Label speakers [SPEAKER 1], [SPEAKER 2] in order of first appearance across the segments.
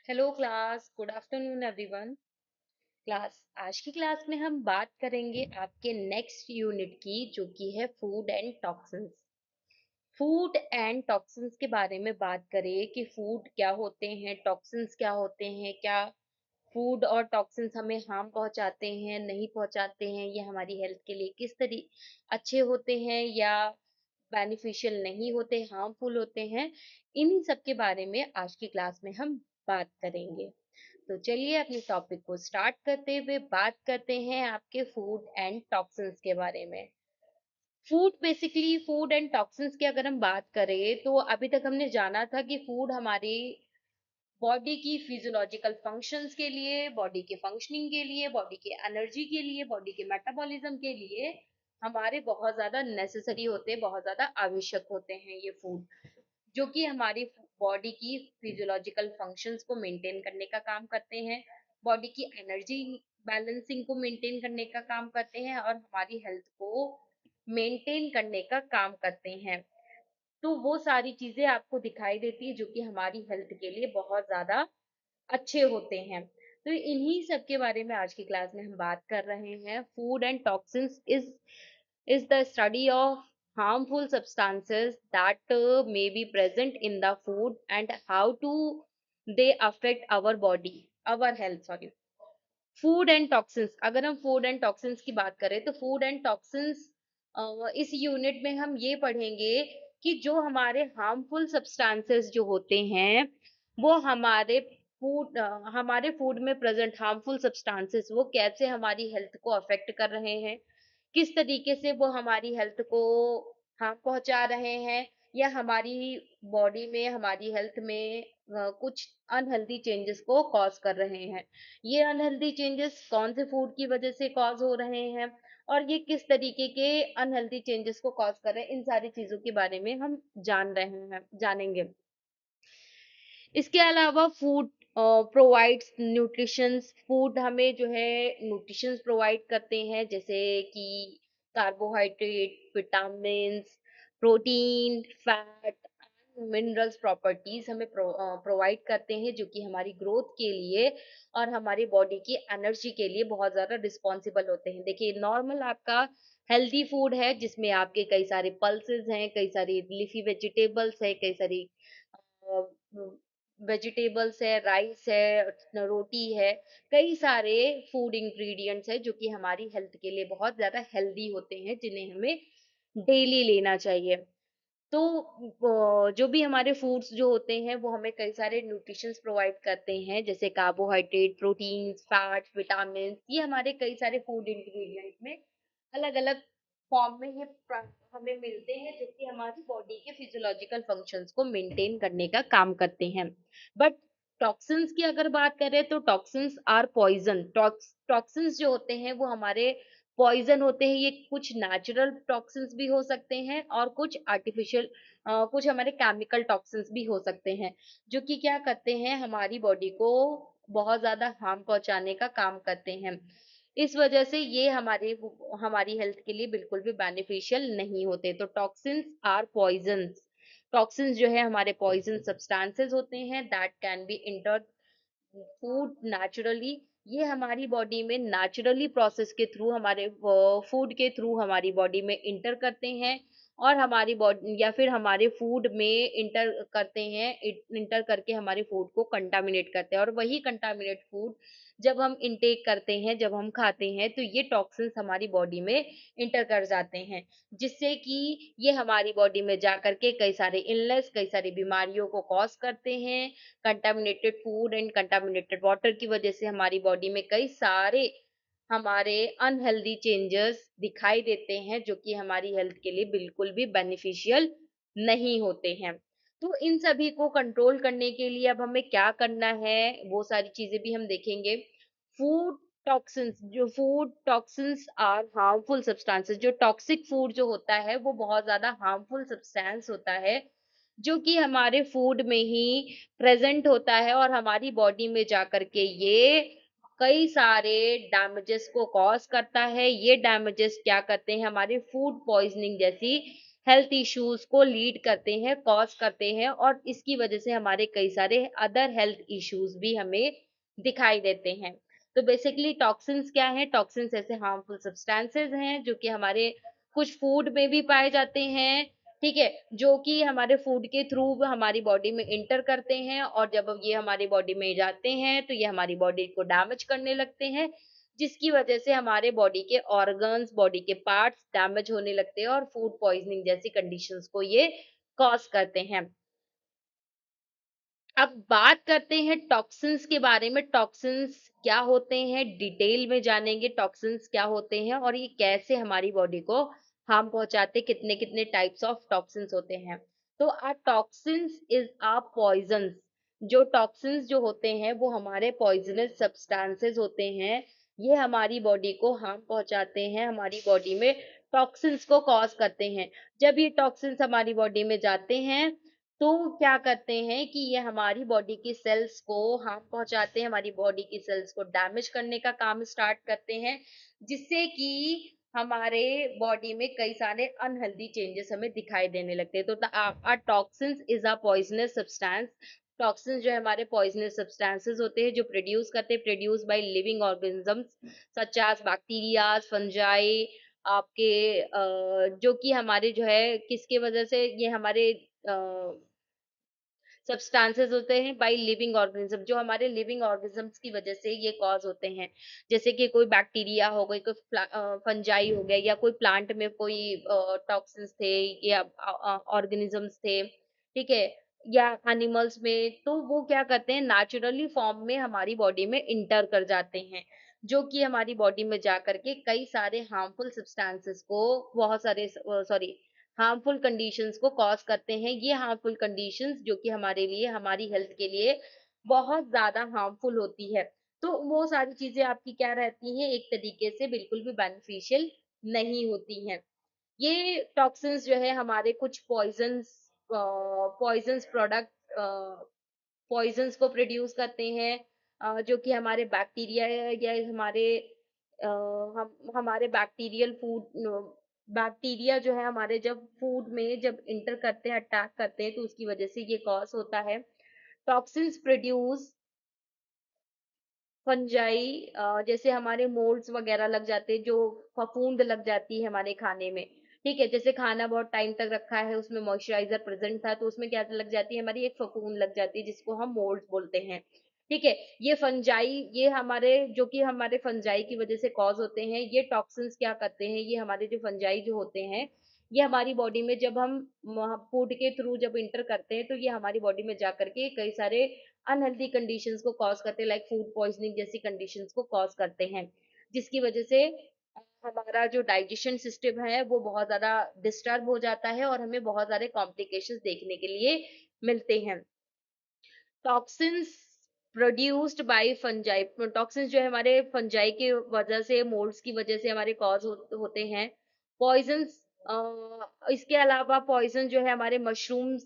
[SPEAKER 1] Hello class, good afternoon everyone. Class, आज की class में हम बात करेंगे आपके नेक्स्ट यूनिट की, जो कि है food and toxins. Food and toxins के बारे में बात करें कि फूड क्या होते हैं, टॉक्सिन्स क्या होते हैं, क्या फूड और टॉक्सिन्स हमें हार्म पहुंचाते हैं, नहीं पहुंचाते हैं, ये हमारी हेल्थ के लिए किस तरीके अच्छे होते हैं या बेनिफिशियल नहीं होते, हार्मफुल होते हैं। इन्हीं सब के बारे में आज की क्लास में हम बात करेंगे। तो चलिए अपने टॉपिक को स्टार्ट करते हुए बात करते हैं आपके फूड एंड टॉक्सिन्स के बारे में। फूड एंड टॉक्सिन्स की अगर हम बात करें तो अभी तक हमने जाना था कि फूड हमारी बॉडी की फिजियोलॉजिकल फंक्शंस के लिए, बॉडी के फंक्शनिंग के लिए, बॉडी के एनर्जी के लिए, बॉडी के मेटाबॉलिज्म के लिए हमारे बहुत ज्यादा नेसेसरी होते हैं, बहुत ज्यादा आवश्यक होते हैं ये फूड, जो कि हमारी बॉडी की फिजियोलॉजिकल फंक्शंस को मेंटेन करने का काम करते हैं, बॉडी की एनर्जी बैलेंसिंग को मेंटेन करने का काम करते हैं और हमारी हेल्थ को मेंटेन करने का काम करते हैं। तो वो सारी चीजें आपको दिखाई देती है जो कि हमारी हेल्थ के लिए बहुत ज्यादा अच्छे होते हैं। तो इन्हीं सब के बारे में आज की क्लास में हम बात कर रहे हैं। Food and toxins is the study of harmful substances that may be present in the food and how to they affect our body, our health, sorry। Food and toxins, अगर हम फूड एंड टॉक्सिन्स की बात करें तो food and toxins इस unit में हम ये पढ़ेंगे कि जो हमारे हार्मफुल सब्सटेंसेस जो होते हैं वो हमारे फूड में प्रेजेंट हार्मफुल सब्सटेंसेस वो कैसे हमारी हेल्थ को अफेक्ट कर रहे हैं, किस तरीके से वो हमारी हेल्थ को हार्म पहुंचा रहे हैं या हमारी बॉडी में, हमारी हेल्थ में कुछ अनहेल्दी चेंजेस को कॉज कर रहे हैं। ये अनहेल्दी चेंजेस कौन से फूड की वजह से कॉज हो रहे हैं और ये किस तरीके के अनहेल्दी चेंजेस को कॉज कर रहे हैं, इन सारी चीजों के बारे में हम जानेंगे। इसके अलावा फूड प्रोवाइड्स न्यूट्रिशंस, फूड हमें जो है न्यूट्रिशंस प्रोवाइड करते हैं, जैसे कि carbohydrate, vitamin, protein, fat, minerals properties हमें प्रोवाइड करते हैं, जो कि हमारी ग्रोथ के लिए और हमारी बॉडी की एनर्जी के लिए बहुत ज्यादा रिस्पॉन्सिबल होते हैं। देखिए, नॉर्मल आपका हेल्दी फूड है जिसमें आपके कई सारे पल्सेस हैं, कई सारी लीफी वेजिटेबल्स है, कई सारी वेजिटेबल्स है, राइस है, रोटी है, कई सारे फूड इंग्रेडिएंट्स है जो कि हमारी हेल्थ के लिए बहुत ज्यादा हेल्दी होते हैं, जिन्हें हमें डेली लेना चाहिए। तो जो भी हमारे फूड्स जो होते हैं वो हमें कई सारे न्यूट्रिशंस प्रोवाइड करते हैं, जैसे कार्बोहाइड्रेट, प्रोटीन, फैट, विटामिन। ये हमारे कई सारे फूड इंग्रेडिएंट में अलग अलग फॉर्म में हमें मिलते हैं, जो कि हमारी बॉडी के फिजियोलॉजिकल फंक्शंस को मेंटेन करने का काम करते हैं। बट टॉक्सिन्स की अगर बात करें तो टॉक्सिन्स आर पॉइजन। टॉक्सिन्स जो होते हैं वो हमारे पॉइजन होते हैं। ये कुछ नेचुरल टॉक्सिन्स भी हो सकते हैं और कुछ आर्टिफिशियल, कुछ हमारे केमिकल टॉक्सिन्स भी हो सकते हैं, जो कि क्या करते हैं, हमारी बॉडी को बहुत ज्यादा हार्म पहुंचाने का काम करते हैं। इस वजह से ये हमारी हेल्थ के लिए बिल्कुल भी बेनिफिशियल नहीं होते। तो टॉक्सिन्स आर पॉइजन्स। टॉक्सिन्स जो है हमारे पॉइजन सब्सटेंसेस होते हैं that can be inter food naturally. ये हमारी बॉडी में नेचुरली प्रोसेस के थ्रू, हमारे फूड के थ्रू हमारी बॉडी में इंटर करते हैं और हमारी बॉडी या फिर हमारे फूड में इंटर करके हमारे फूड को कंटामिनेट करते हैं, और वही कंटामिनेट फूड जब हम इंटेक करते हैं, जब हम खाते हैं, तो ये टॉक्सिन्स हमारी बॉडी में इंटर कर जाते हैं, जिससे कि ये हमारी बॉडी में जा करके कई सारे इलनेस, कई सारी बीमारियों को कॉज करते हैं। Contaminated food and contaminated water की वजह से हमारी बॉडी में कई सारे हमारे अनहेल्दी चेंजेस दिखाई देते हैं, जो कि हमारी हेल्थ के लिए बिल्कुल भी बेनिफिशियल नहीं होते हैं। तो इन सभी को कंट्रोल करने के लिए अब हमें क्या करना है, वो सारी चीजें भी हम देखेंगे। Food toxins are harmful substances. जो टॉक्सिक फूड जो होता है वो बहुत ज्यादा हार्मफुल सब्सटेंस होता है, जो कि हमारे फूड में ही प्रेजेंट होता है और हमारी बॉडी में जाकर के ये कई सारे डैमेजेस को कॉज करता है। ये डैमेजेस क्या करते हैं, हमारे फूड पॉइजनिंग जैसी हेल्थ इश्यूज को लीड करते हैं, कॉज करते हैं, और इसकी वजह से हमारे कई सारे अदर हेल्थ इश्यूज भी हमें दिखाई देते हैं। तो बेसिकली टॉक्सिन्स क्या हैं? टॉक्सिन्स ऐसे हार्मफुल सब्सटेंसेस हैं जो कि हमारे कुछ फूड में भी पाए जाते हैं, ठीक है? जो कि हमारे फूड के थ्रू हमारी बॉडी में इंटर करते हैं, और जब ये हमारी बॉडी में जाते हैं तो ये हमारी बॉडी को डैमेज करने लगते हैं, जिसकी वजह से हमारे बॉडी के ऑर्गन्स, बॉडी के पार्ट्स डैमेज होने लगते हैं, और फूड पॉइजनिंग जैसी कंडीशंस को ये कॉज करते हैं। अब बात करते हैं टॉक्सिन्स के बारे में। टॉक्सिन्स क्या होते हैं, डिटेल में जानेंगे टॉक्सिन्स क्या होते हैं और ये कैसे हमारी बॉडी को हार्म पहुंचाते, कितने कितने टाइप्स ऑफ टॉक्सिन्स होते हैं। तो आ टॉक्सिन्स इज आ पॉइजन्स। जो टॉक्सिन्स जो होते हैं वो हमारे पॉइजनस सब्सटेंसेस होते हैं। ये हमारी बॉडी को हार्म पहुंचाते हैं, हमारी बॉडी में टॉक्सिन्स को कॉज करते हैं। जब ये टॉक्सिन्स हमारी बॉडी में जाते हैं तो क्या करते हैं कि ये हमारी बॉडी की सेल्स को हार्म पहुंचाते हैं, हमारी बॉडी की सेल्स को डैमेज करने का काम स्टार्ट करते हैं, जिससे कि हमारे बॉडी में कई सारे अनहेल्दी चेंजेस हमें दिखाई देने लगते हैं। तो toxins is a poisonous substance. Toxins जो है हमारे पॉइजनस सब्सटेंसेस होते हैं जो produce by living organisms such as bacteria, fungi, आपके जो कि हमारे जो है किसके वजह से ये हमारे सब्सटेंसेस होते हैं बाय लिविंग ऑर्गेनिज्म, जो हमारे लिविंग ऑर्गेनिजम्स की वजह से ये कॉज होते हैं। जैसे कि कोई बैक्टीरिया हो गई, कोई फंजाई हो गया, या कोई प्लांट में कोई टॉक्सिन्स थे, या ऑर्गेनिजम्स थे, ठीक है, या एनिमल्स में, तो वो क्या करते हैं नेचुरली फॉर्म में हमारी बॉडी में इंटर कर जाते हैं, जो कि हमारी बॉडी में जा करके कई सारे हार्मफुल सब्सटेंसेस को, बहुत सारे सॉरी हार्मफुल कंडीशंस को कॉज करते हैं। ये हार्मफुल कंडीशंस जो कि हमारे लिए, हमारी हेल्थ के लिए बहुत ज्यादा हार्मफुल होती है। तो वो सारी चीजें आपकी क्या रहती हैं, एक तरीके से बिल्कुल भी बेनिफिशियल नहीं होती हैं। ये टॉक्सिन्स जो है हमारे कुछ पॉइजन्स प्रोडक्ट, पॉइजन्स को प्रोड्यूस करते हैं, जो कि हमारे बैक्टीरिया या हमारे हमारे बैक्टीरियल फूड, बैक्टीरिया जो है हमारे जब फूड में जब इंटर करते हैं, अटैक करते हैं, तो उसकी वजह से ये कॉज होता है। टॉक्सिन्स प्रोड्यूस फंजाई, जैसे हमारे मोल्ड्स वगैरह लग जाते हैं, जो फफूंद लग जाती है हमारे खाने में, ठीक है, जैसे खाना बहुत टाइम तक रखा है, उसमें मॉइस्चराइजर प्रेजेंट था, तो उसमें क्या लग जाती है, हमारी एक फफूंद लग जाती है जिसको हम मोल्ड्स बोलते हैं, ठीक है। ये फंजाई, ये हमारे जो कि हमारे फंजाई की वजह से कॉज होते हैं। ये टॉक्सिन्स क्या करते हैं, ये हमारे जो फंजाई जो होते हैं, ये हमारी बॉडी में जब हम फूड के थ्रू जब इंटर करते हैं, तो ये हमारी बॉडी में जा करके कई सारे अनहेल्दी कंडीशंस को कॉज करते हैं, लाइक फूड पॉइजनिंग जैसी कंडीशंस को कॉज करते हैं, जिसकी वजह से हमारा जो डाइजेशन सिस्टम है वो बहुत ज्यादा डिस्टर्ब हो जाता है, और हमें बहुत सारे कॉम्प्लिकेशंस देखने के लिए मिलते हैं। Toxins produced by fungi, toxins जो है हमारे फंजाई की वजह से, मोल्ड्स की वजह से हमारे कॉज होते हैं। पॉइजन्स, इसके अलावा पॉइजन जो है हमारे मशरूम्स,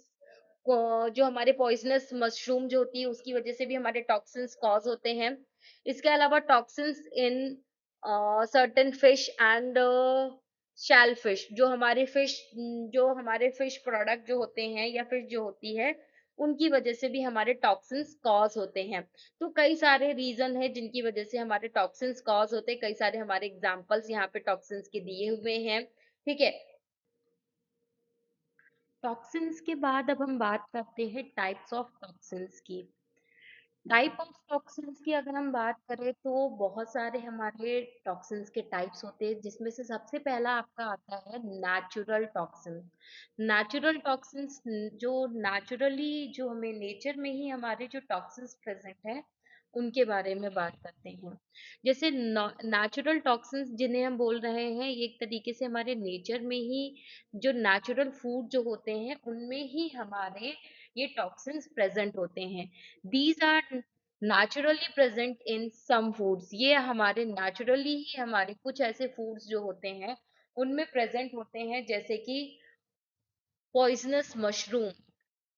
[SPEAKER 1] जो हमारे पॉइजनस मशरूम जो होती है उसकी वजह से भी हमारे टॉक्सिन्स कॉज होते हैं। इसके अलावा toxins in certain fish and shellfish, जो हमारे फिश प्रोडक्ट जो होते हैं, या फिश जो होती है, उनकी वजह से भी हमारे टॉक्सिन्स कॉज होते हैं। तो कई सारे रीजन है जिनकी वजह से हमारे टॉक्सिन्स कॉज होते हैं, कई सारे हमारे एग्जांपल्स यहाँ पे टॉक्सिन्स के दिए हुए हैं, ठीक है। टॉक्सिन्स के बाद अब हम बात करते हैं टाइप्स ऑफ टॉक्सिन्स की। टाइप ऑफ टॉक्सिन्स की अगर हम बात करें तो बहुत सारे हमारे टॉक्सिन्स के टाइप्स होते हैं, जिसमें से सबसे पहला आपका आता है नेचुरल टॉक्सिन। नेचुरल टॉक्सिन्स, जो नेचुरली, जो हमें नेचर में ही हमारे जो टॉक्सिन्स प्रेजेंट है, उनके बारे में बात करते हैं। जैसे नेचुरल टॉक्सिन्स जिन्हें हम बोल रहे हैं, ये एक तरीके से हमारे नेचर में ही, जो नेचुरल फूड जो होते हैं उनमें ही हमारे ये टॉक्सिन्स प्रेजेंट होते हैं। These are naturally present in some foods. ये हमारे नेचुरली ही हमारे कुछ ऐसे फूड्स जो होते हैं उनमें प्रेजेंट होते हैं, जैसे कि पॉइजनस मशरूम।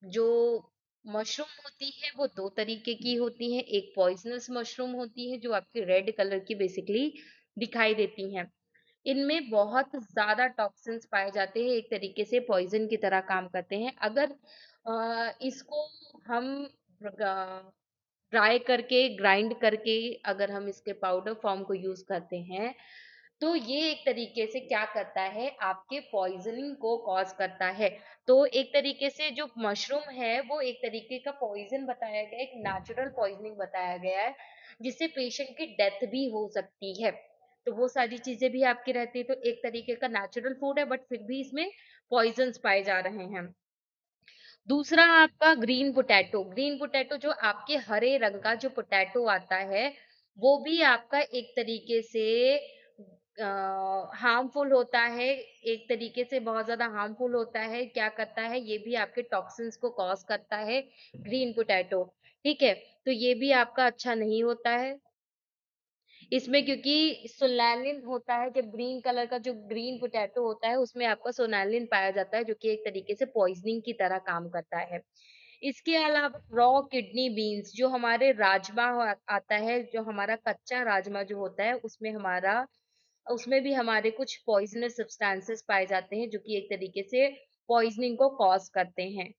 [SPEAKER 1] जो मशरूम होती है वो दो तरीके की होती है, एक पॉइजनस मशरूम होती है जो आपके रेड कलर की बेसिकली दिखाई देती हैं, इनमें बहुत ज़्यादा टॉक्सिन्स पाए जाते हैं, एक तरीके से पॉइज़न की तरह काम करते हैं। अगर इसको हम ड्राई करके, ग्राइंड करके अगर हम इसके पाउडर फॉर्म को यूज़ करते हैं, तो ये एक तरीके से क्या करता है, आपके पॉइज़निंग को कॉज़ करता है। तो एक तरीके से जो मशरूम है, वो एक तरीके का पॉइज़न बताया गया है, एक नेचुरल पॉइज़निंग बताया गया है, जिससे पेशेंट की डेथ भी हो सकती है। तो वो सारी चीज़ें भी आपकी रहती है, तो एक तरीके का नेचुरल फूड है, बट फिर भी इसमें पॉइज़न्स पाए जा रहे हैं। दूसरा आपका ग्रीन पोटैटो जो आपके हरे रंग का जो पोटैटो आता है, वो भी आपका एक तरीके से हार्मफुल होता है, एक तरीके से बहुत ज़्यादा हार्मफुल होता है। क्या करता है, ये भी आपके टॉक्सिन्स को कॉज़ करता है, ग्रीन पोटैटो, ठीक है? तो ये भी आपका अच्छा नहीं होता है। इसमें क्योंकि सोलैनिन होता है, जब ग्रीन कलर का जो ग्रीन पोटैटो होता है, उसमें आपका सोलैनिन पाया जाता है, जो कि एक तरीके से पॉइज़निंग की तरह काम करता है। इसके अलावा रॉ किडनी बीन्स जो हमारे राजमा आता है, जो हमारा कच्चा राजमा जो होता है, उसमें भी हमारे कुछ पॉइज़नस सब्सटेंसेस पाए जाते हैं, जो कि एक तरीके से पॉइज़निंग को कॉज़ करते हैं।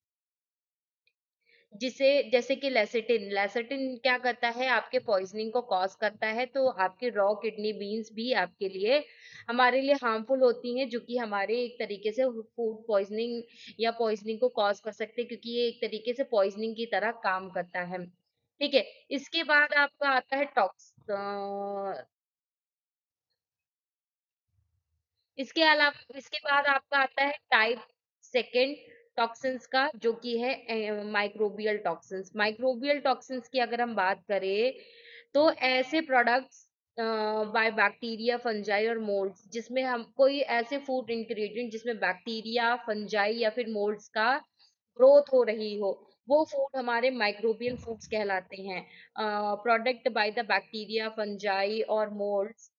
[SPEAKER 1] जिसे जैसे कि लेसिटिन क्या करता है, आपके पॉइज़निंग को कॉज़ करता है, तो आपके रॉ किडनी बीन्स भी आपके लिए हमारे लिए हार्मफुल होती हैं, जो कि हमारे एक तरीके से फूड पॉइज़निंग या पॉइज़निंग को कॉज़ कर सकते हैं, क्योंकि ये एक तरीके से पॉइज़निंग की तरह काम करता है। ठीक है? इसके बाद आपका आता है इसके बाद आपका आता है टाइप सेकंड टॉक्सिन्स का, जो कि है माइक्रोबियल टॉक्सिन्स। माइक्रोबियल टॉक्सिन्स की अगर हम बात करें, तो ऐसे प्रोडक्ट्स बाय बैक्टीरिया, फंजाई और मोल्ड्स, जिसमें हम कोई ऐसे फूड इंग्रेडिएंट जिसमें बैक्टीरिया, फंजाई या फिर मोल्ड्स का ग्रोथ हो रही हो, वो फूड हमारे माइक्रोबियल फूड्स कहलाते हैं। Product by the bacteria, fungi और मोल्ड्स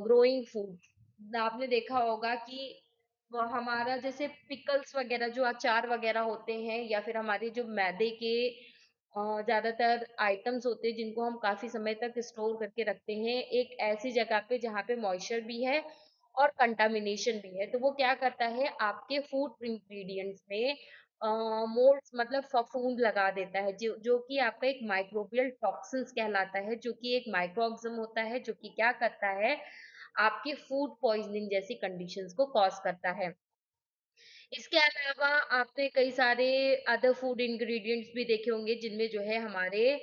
[SPEAKER 1] ग्रोइंग फूड। आपने देखा होगा कि वो हमारा जैसे पिकल्स वगैरह जो अचार वगैरह होते हैं, या फिर हमारे जो मैदे के ज्यादातर आइटम्स होते हैं, जिनको हम काफी समय तक स्टोर करके रखते हैं एक ऐसी जगह पे जहाँ पे मॉइस्चर भी है और कंटामिनेशन भी है, तो वो क्या करता है, आपके फूड इंग्रेडिएंट्स में मोल्ड्स मतलब फफूंद लगा देता है, जो जो कि आपका एक माइक्रोबियल टॉक्सिन्स कहलाता है, जो कि एक माइक्रो ऑर्गेनिज्म होता है, जो कि क्या करता है, आपकी फूड पॉइजनिंग जैसी कंडीशंस को कॉज करता है। इसके अलावा आपने कई सारे अदर फूड इंग्रेडिएंट्स भी देखे होंगे, जिनमें जो है हमारे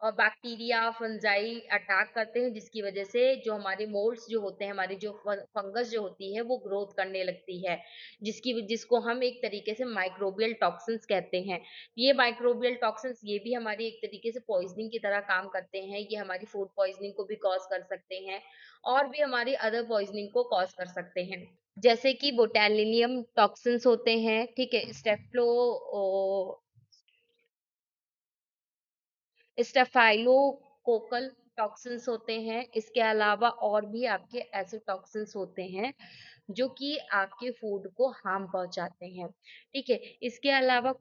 [SPEAKER 1] बैक्टीरिया, फंजाई अटैक करते हैं, जिसकी वजह से जो हमारे मोल्ड्स जो होते हैं, हमारी जो फंगस जो होती है, वो ग्रोथ करने लगती है, जिसको हम एक तरीके से माइक्रोबियल टॉक्सिन्स कहते हैं। ये माइक्रोबियल टॉक्सिन्स ये भी हमारी एक तरीके से पॉइजनिंग की तरह काम करते हैं, ये हमारी फूड पॉइजनिंग को भी कॉज कर सकते हैं और भी हमारी अदर पॉइजनिंग को कॉज कर सकते हैं। जैसे कि बोटेलिनियम टॉक्सिन्स होते हैं, ठीक है? स्टेफाइलोकोकल टॉक्सिन्स होते हैं। इसके अलावा और भी आपके ऐसे टॉक्सिन्स होते हैं, जो कि आपके फूड को हार्म पहुँचाते हैं, ठीक है? इसके अलावा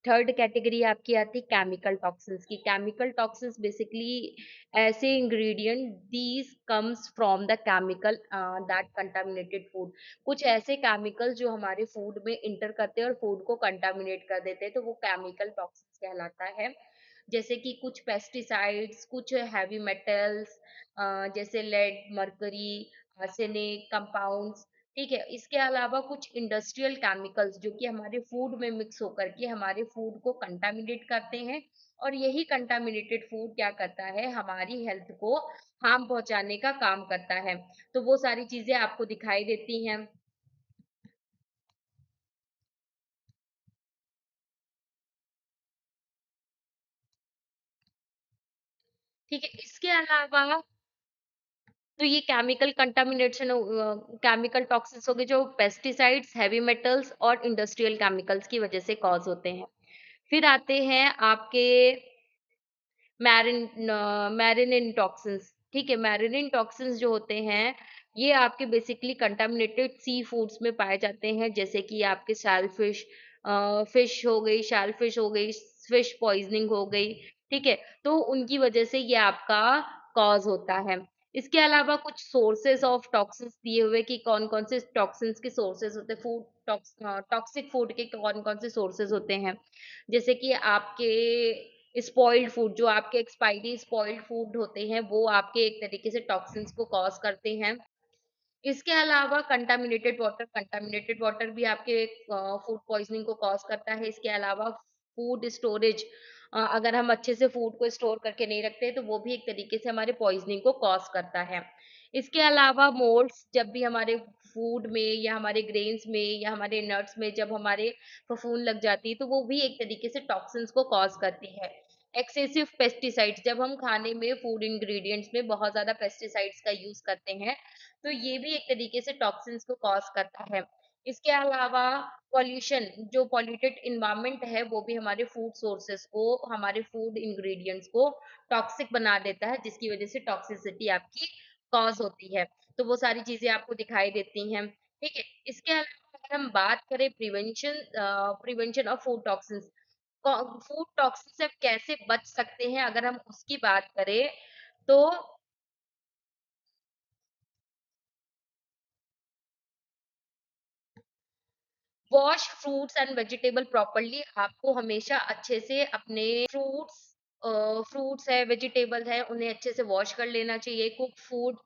[SPEAKER 1] थर्ड कैटेगरी आपकी आती है केमिकल टॉक्सिन्स की। केमिकल टॉक्सिन्स बेसिकली ऐसे ingredient these comes from the chemical that contaminated food. कुछ ऐसे केमिकल जो हमारे फूड में इंटर करते हैं और फूड को कंटामिनेट कर देते हैं, तो वो केमिकल टॉक्सिन्स कहलाता है। जैसे कि कुछ पेस्टिसाइड्स, कुछ हैवी मेटल्स जैसे लेड, मर्करी, आर्सेनिक कंपाउंड्स, ठीक है? इसके अलावा कुछ इंडस्ट्रियल केमिकल्स जो कि हमारे फूड में मिक्स होकर के हमारे फूड को कंटामिनेट करते हैं, और यही कंटामिनेटेड फूड क्या करता है, हमारी हेल्थ को हार्म पहुंचाने का काम करता है। तो वो सारी चीजें आपको दिखाई देती हैं, ठीक है? इसके अलावा तो ये केमिकल टॉक्सिन्स हो गए, जो पेस्टिसाइड्स, हेवी मेटल्स और इंडस्ट्रियल केमिकल्स की वजह से कॉज होते हैं। फिर आते हैं आपके मैरिनिन टॉक्सिन्स, ठीक है? मैरिनिन टॉक्सिन्स जो होते हैं, ये आपके बेसिकली कंटामिनेटेड सी फूड्स में पाए जाते हैं, जैसे कि आपके शेलफिश हो गई, फिश पॉइजनिंग हो गई, ठीक है? तो उनकी वजह से ये आपका कॉज होता है। इसके अलावा कुछ सोर्सेस ऑफ टॉक्सिन्स दिए हुए कि कौन-कौन से टॉक्सिन्स के सोर्सेस होते हैं, टॉक्सिक फूड के कौन-कौन से सोर्सेस होते हैं। जैसे कि आपके स्पॉइल्ड फूड, जो आपके एक्सपायरी स्पॉइल्ड फूड होते हैं, वो आपके एक तरीके से टॉक्सिन्स को कॉज़ करते हैं। इसके अलावा कंटामिनेटेड वाटर भी आपके फूड पॉइज़निंग को कॉज़ करता है। इसके अलावा फूड स्टोरेज, अगर हम अच्छे से फूड को स्टोर करके नहीं रखते, तो वो भी एक तरीके से हमारे पॉइज़निंग को कॉज़ करता है। इसके अलावा मोल्ड्स जब भी हमारे फूड में या हमारे ग्रेन्स में या हमारे नट्स में जब हमारे फफूंद लग जाती है, तो वो भी एक तरीके से टॉक्सिन्स को कॉज़ करती है। एक्सेसिव पेस्टिसाइड्स, जब हम खाने में फूड इंग्रीडिएंट्स में बहुत ज़्यादा पेस्टिसाइड्स का यूज़ करते हैं, तो ये भी एक तरीके से टॉक्सिन्स को कॉज़ करता है। इसके अलावा पॉल्यूशन, जो पॉल्यूटेड एनवायरनमेंट है, वो भी हमारे फूड सोर्सेज़ को, हमारे फूड इंग्रीडिएंट्स को टॉक्सिक बना देता है, जिसकी वज़ह से टॉक्सिसिटी आपकी कॉज़ होती है। तो वो सारी चीज़ें आपको दिखाई देती हैं, ठीक है? इसके अलावा अगर हम बात करें prevention of food toxins, food toxin से हम कैसे बच सकते हैं, अगर हम उसकी बात करें, तो wash fruits and vegetable properly. आपको हमेशा अच्छे से अपने फ्रूट्स है, वेजिटेबल्स है, उन्हें अच्छे से वॉश कर लेना चाहिए। कुक फूड,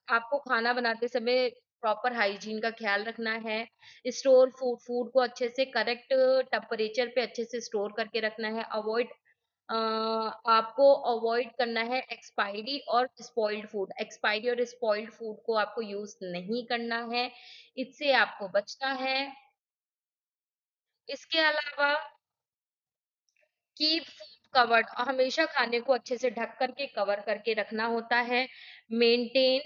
[SPEAKER 1] आपको खाना बनाते समय प्रॉपर हाइजीन का ख्याल रखना है। स्टोर फूड को अच्छे से करेक्ट टेम्परेचर पे अच्छे से स्टोर करके रखना है। आपको अवॉइड करना है एक्सपायरी और स्पॉइल्ड फूड को आपको यूज नहीं करना है, इससे आपको बचना है। इसके अलावा कीप फूड कवर्ड, हमेशा खाने को अच्छे से ढक करके कवर करके रखना होता है। मेंटेन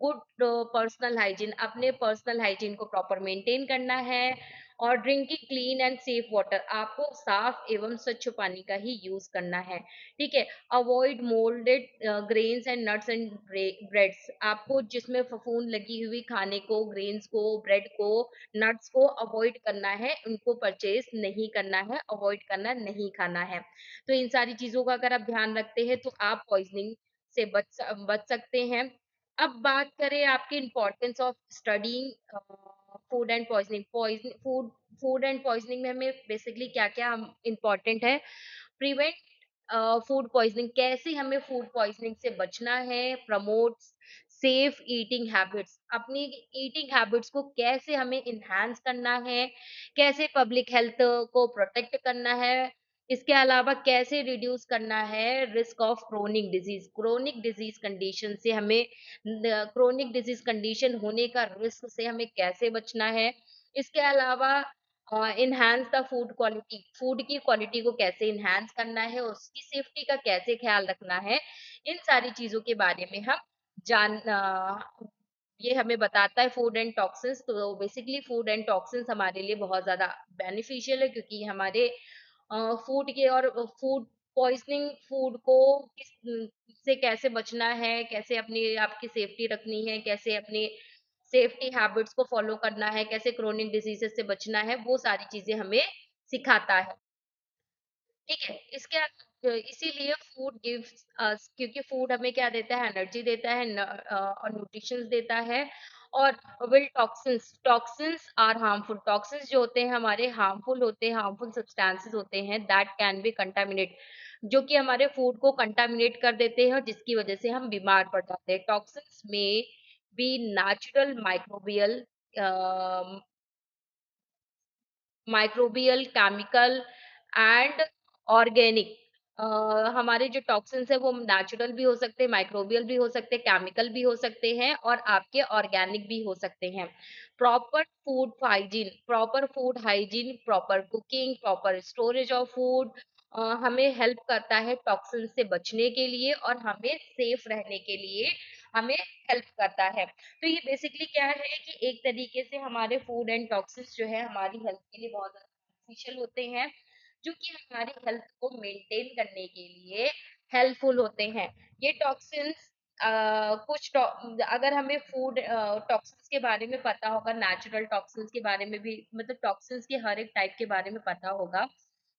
[SPEAKER 1] गुड पर्सनल हाइजीन, अपने पर्सनल हाइजीन को प्रॉपर मेंटेन करना है। और drinking clean and safe water, आपको साफ एवं स्वच्छ पानी का ही यूज करना है, ठीक है? Avoid moulded grains and nuts and breads, आपको जिसमें फफूंद लगी हुई खाने को, ग्रेन्स को, ब्रेड को, नट्स को अवॉइड करना है, उनको परचेज़ नहीं करना है, अवॉइड करना, नहीं खाना है। तो इन सारी चीज़ों का अगर आप ध्यान रखते हैं, तो आप पॉइज़निंग से बच सकते हैं। अब बात करें आपकी importance of studying food and poisoning. Food and poisoning में हमें बेसिकली क्या-क्या इम्पोर्टेंट है, प्रिवेंट फूड पॉइज़निंग, कैसे हमें फूड पॉइज़निंग से बचना है, प्रमोट्स सेफ ईटिंग हैबिट्स, अपनी ईटिंग हैबिट्स को कैसे हमें एनहांस करना है, कैसे पब्लिक हेल्थ को प्रोटेक्ट करना है, इसके अलावा कैसे रिड्यूस करना है risk of chronic disease condition से हमें, क्रोनिक डिजीज कंडीशन होने का रिस्क से हमें कैसे बचना है। इसके अलावा enhance the food quality, food की क्वालिटी को कैसे एनहांस करना है, उसकी सेफ्टी का कैसे ख्याल रखना है, इन सारी चीज़ों के बारे में हम जान अ, ये हमें बताता है फूड एंड टॉक्सिन्स। तो बेसिकली फूड एंड टॉक्सिन्स हमारे लिए बहुत ज़्यादा बेनिफिशियल है, क्योंकि ये हमारे फूड के और फूड पॉइज़निंग फूड को से कैसे बचना है, कैसे अपनी आपकी सेफ्टी रखनी है, कैसे अपनी सेफ्टी हैबिट्स को फॉलो करना है, कैसे क्रोनिक डिजीज़ेज़ से बचना है, वो सारी चीज़ें हमें सिखाता है। ठीक है? इसीलिए फूड गिव्स अस, क्योंकि फूड हमें क्या देता है, एनर्जी देता है, और न्यूट्रिशंस देता है। और will toxins toxins are harmful, toxins जो होते हैं हमारे हार्मफुल होते हैं, हार्मफुल सब्सटेंसेस होते हैं दैट कैन बी कंटामिनेट, जो कि हमारे फूड को कंटामिनेट कर देते हैं और जिसकी वजह से हम बीमार पड़ जाते हैं। टॉक्सिन्स में बी natural microbial, chemical and organic. हमारे जो टॉक्सिन्स है वो नेचुरल भी हो सकते हैं, माइक्रोबियल भी हो सकते हैं, केमिकल भी हो सकते हैं और आपके ऑर्गेनिक भी हो सकते हैं। Proper food hygiene, proper cooking, proper storage of food हमें हेल्प करता है टॉक्सिन से बचने के लिए और हमें सेफ रहने के लिए हमें हेल्प करता है। तो ये बेसिकली क्या है कि एक तरीके से हमारे फूड एंड टॉक्सिन्स जो है हमारी हेल्थ के लिए बहुत ज़्यादा बेनिफिशियल होते हैं, जो कि हमारी हेल्थ को मेंटेन करने के लिए हेल्पफुल होते हैं। ये टॉक्सिन्स अगर हमें फूड टॉक्सिन्स के बारे में पता होगा, नेचुरल टॉक्सिन्स के बारे में भी, मतलब टॉक्सिन्स के हर एक टाइप के बारे में पता होगा,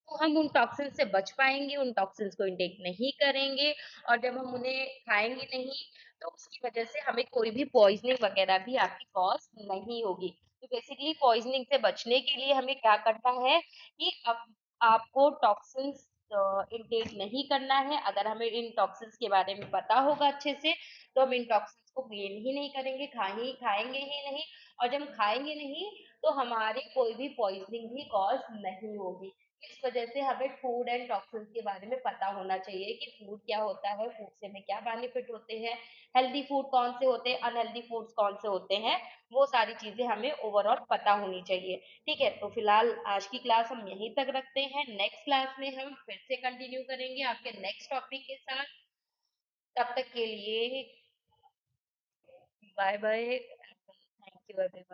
[SPEAKER 1] तो हम उन टॉक्सिन से बच पाएँगे, उन टॉक्सिन्स को इनटेक नहीं करेंगे और जब हम उन्हें खाएँगे नहीं, तो उसकी वजह से हमें कोई भी पॉइज़निंग वगैरह भी आपकी कॉज़ नहीं होगी। तो बेसिकली पॉइज़निंग से बचने के लिए हमें क्या करना है कि अब आपको टॉक्सिन्स इनटेक नहीं करना है। अगर हमें इन टॉक्सिन्स के बारे में पता होगा अच्छे से, तो हम इन टॉक्सिन्स को गेन ही नहीं करेंगे, खाएँगे ही नहीं और जब हम खाएँगे नहीं, तो हमारी कोई भी पॉइज़निंग भी कॉज़ नहीं होगी। इस वजह से हमें फूड एंड टॉक्सिन्स के बारे में पता होना चाहिए कि फूड क्या होता है, फूड से हमें क्या बेनिफिट होते हैं, हेल्दी फूड कौन से होते हैं, अनहेल्दी फूड्स कौन से होते हैं, वो सारी चीज़ें हमें ओवरऑल पता होनी चाहिए। ठीक है, तो फिलहाल आज की क्लास हम यहीं तक रखते हैं। नेक्स्ट क्लास में हम फिर से कंटिन्यू करेंगे आपके नेक्स्ट टॉपिक के साथ। तब तक के लिए bye bye. Thank you everyone.